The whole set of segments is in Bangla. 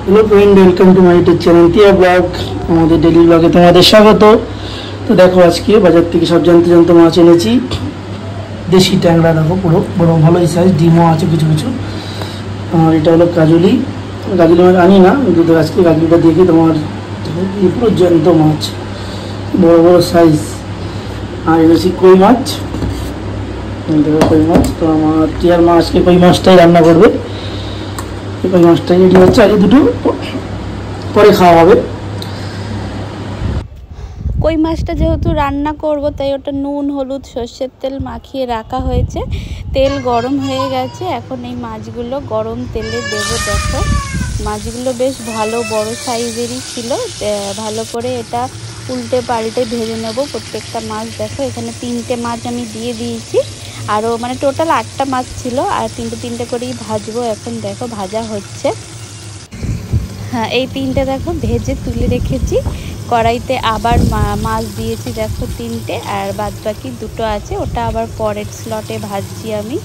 Hello friend, welcome to my YouTube channel Tiya blog. हमारे डेली ब्लगे तुम्हारे स्वागत। तो देखो आज के बाजार থেকে সব জানতে জানতে মাছ এনেছি। দেশি ট্যাংরা দেখো, পুরো বড় ভালোই সাইজ, ডিমও আছে কিছু কিছু। আর এটা হলো কাজলি মাছ আনি না, কিন্তু আজকে কাজলিটা দেখে তোমার এই পুরো জ্যান্ত মাছ, বড় বড় সাইজ। আর এনেছি কই মাছ, দেখো কই মাছ। তো আমার টিয়ার মা আজকে কই মাছটাই রান্না করবে। কই মাছটাই রেডি হচ্ছে, আর এই দুটো পরে খাওয়া হবে। কই মাছটা যেহেতু রান্না করব তাই ওটা নুন হলুদ সর্ষের তেল মাখিয়ে রাখা হয়েছে। তেল গরম হয়ে গেছে, এখন এই মাছগুলো গরম তেলে দেবো। দেখো মাছগুলো বেশ ভালো বড় সাইজেরই ছিল। ভালো করে এটা উল্টে পাল্টে ভেজে নেবো প্রত্যেকটা মাছ। দেখো এখানে 3টে মাছ আমি দিয়ে দিয়েছি, আরও মানে টোটাল 8টা মাছ ছিল, আর 3টে করেই ভাজবো। এখন দেখো ভাজা হচ্ছে। হ্যাঁ, এই 3টে দেখো ভেজে তুলে রেখেছি। কড়াইতে আবার মাছ দিয়েছি দেখো 3টে, আর বাদ বাকি 2টো আছে, ওটা আবার পরের স্লটে ভাজছি আমি।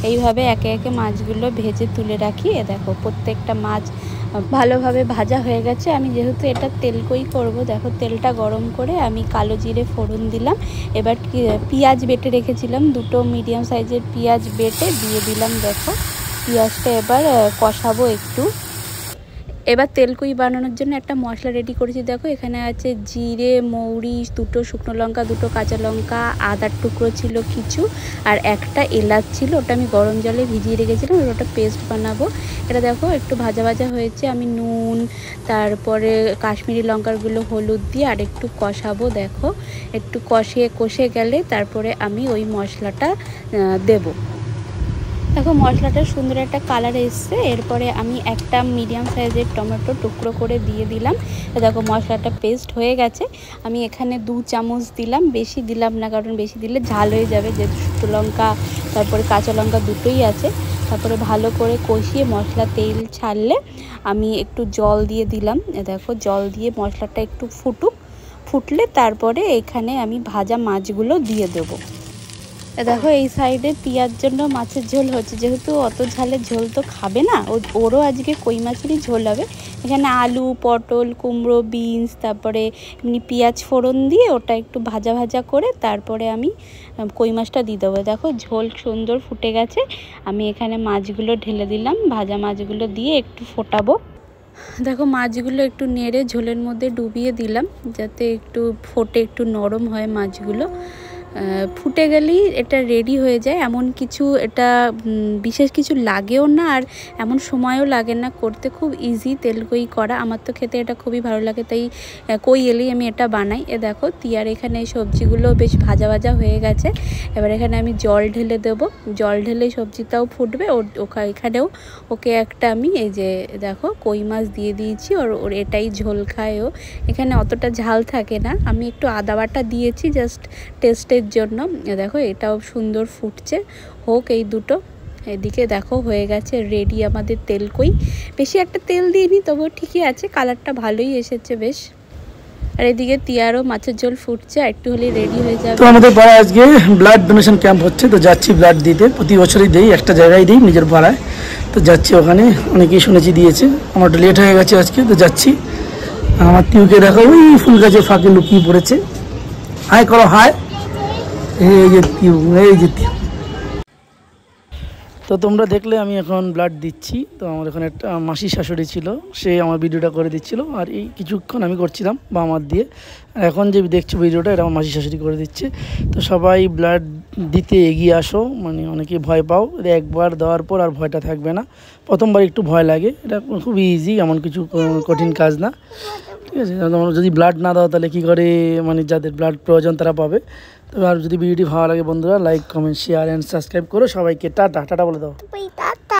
এইভাবে একে একে মাছগুলো ভেজে তুলে রাখি। দেখো প্রত্যেকটা মাছ ভালোভাবে ভাজা হয়ে গেছে। আমি যেহেতু এটা তেলকই করব, দেখো তেলটা গরম করে আমি কালো জিরে ফোড়ন দিলাম। এবার পেঁয়াজ বেটে রেখেছিলাম, 2টো মিডিয়াম সাইজের পেঁয়াজ বেটে দিয়ে দিলাম। দেখো পেঁয়াজটা এবার কষাবো একটু। এবার তেলকুই বানানোর জন্য একটা মশলা রেডি করেছি। দেখো এখানে আছে জিরে, মৌরি, 2টো শুকনো লঙ্কা, 2টো কাঁচা লঙ্কা, আদার টুকরো ছিল কিছু, আর একটা এলাচ ছিল, ওটা আমি গরম জলে ভিজিয়ে রেখেছিলাম। ওটা পেস্ট বানাবো। এটা দেখো একটু ভাজা ভাজা হয়েছে। আমি নুন, তারপরে কাশ্মীরি লঙ্কারগুলো, হলুদ দিয়ে আর একটু কষাবো। দেখো একটু কষে গেলে তারপরে আমি ওই মশলাটা দেবো। দেখো মশলাটা সুন্দর একটা কালার এসছে। এরপরে আমি একটা মিডিয়াম সাইজের টমেটো টুকরো করে দিয়ে দিলাম। দেখো মশলাটা পেস্ট হয়ে গেছে। আমি এখানে 2 চামচ দিলাম, বেশি দিলাম না, কারণ বেশি দিলে ঝাল হয়ে যাবে, যেহেতু শুকনো লঙ্কা তারপরে কাঁচা লঙ্কা দুটোই আছে। তারপরে ভালো করে কষিয়ে মশলা তেল ছাড়লে আমি একটু জল দিয়ে দিলাম। দেখো জল দিয়ে মশলাটা একটু ফুটলে তারপরে এখানে আমি ভাজা মাছগুলো দিয়ে দেবো। দেখো এই সাইডে পিয়ার জন্য মাছের ঝোল হচ্ছে, যেহেতু অত ঝালের ঝোল তো খাবে না, ওরও আজকে কই মাছেরই ঝোল হবে। এখানে আলু, পটল, কুমড়ো, বিনস, তারপরে এমনি পেঁয়াজ ফোড়ন দিয়ে ওটা একটু ভাজা ভাজা করে তারপরে আমি কই মাছটা দিয়ে দেবো। দেখো ঝোল সুন্দর ফুটে গেছে। আমি এখানে মাছগুলো ঢেলে দিলাম, ভাজা মাছগুলো দিয়ে একটু ফোটাবো। দেখো মাছগুলো একটু নেড়ে ঝোলের মধ্যে ডুবিয়ে দিলাম, যাতে একটু ফোটে, একটু নরম হয় মাছগুলো। ফুটে গেলেই এটা রেডি হয়ে যায়। এমন কিছু এটা বিশেষ কিছু লাগেও না, আর এমন সময়ও লাগে না করতে, খুব ইজি তেলকই করা। আমার তো খেতে এটা খুবই ভালো লাগে, তাই কই এলেই আমি এটা বানাই। দেখো তিয়ার এখানে সবজিগুলো বেশ ভাজা ভাজা হয়ে গেছে। এবার এখানে আমি জল ঢেলে দেবো। জল ঢেলে সবজিটাও ফুটবে। এখানেও ওকে একটা আমি এই যে দেখো কই মাছ দিয়ে দিয়েছি, ওর এটাই ঝোল খায় ও। এখানে অতটা ঝাল থাকে না, আমি একটু আদা বাটা দিয়েছি জাস্ট টেস্টের জন্য। দেখো এটাও সুন্দর ফুটছে, হোক এই দুটো। এদিকে দেখো হয়ে গেছে রেডি আমাদের তেলকই। বেশি একটা তেল দিইনি, তবুও ঠিকই আছে, কালারটা ভালোই এসেছে বেশ। আর এদিকে তিয়ারও মাছের ঝোল ফুটছে, একটু হলে রেডি হয়ে যাবে। তো আমাদের পাড়ায় আজকে ব্লাড ডোনেশন ক্যাম্প হচ্ছে, তো যাচ্ছি ব্লাড দিতে। প্রতি বছরই দিই, একটা জায়গায় দিই নিজের পাড়ায়। তো যাচ্ছি ওখানে, অনেকেই শুনেছি দিয়েছে। আমার একটু লেট হয়ে গেছে আজকে, তো যাচ্ছি। আমার টিউকে দেখো ওই ফুল গাছের ফাঁকে লুকিয়ে পড়েছে। হাই করো, হাই। এই যে টিউ, এই যে টিউ। তো তোমরা দেখলে আমি এখন ব্লাড দিচ্ছি। তো আমার এখানে একটা মাসি শাশুড়ি ছিল, সে আমার ভিডিওটা করে দিচ্ছিল, আর এই কিছুক্ষণ আমি করছিলাম বা আমার দিয়ে। আর এখন যে দেখছো ভিডিওটা, এটা আমার মাসি শাশুড়ি করে দিচ্ছে। তো সবাই ব্লাড দিতে এগিয়ে আসো, মানে অনেকে ভয় পাও, একবার দেওয়ার পর আর ভয়টা থাকবে না। প্রথমবার একটু ভয় লাগে, এটা খুব ইজি, এমন কিছু কঠিন কাজ না, ঠিক আছে। যদি ব্লাড না দাও তাহলে কী করে, মানে যাদের ব্লাড প্রয়োজন তারা পাবে। তবে আর যদি ভিডিওটি ভালো লাগে বন্ধুরা, like, comment, share and subscribe করো। সবাইকে টাটা বলে দাও।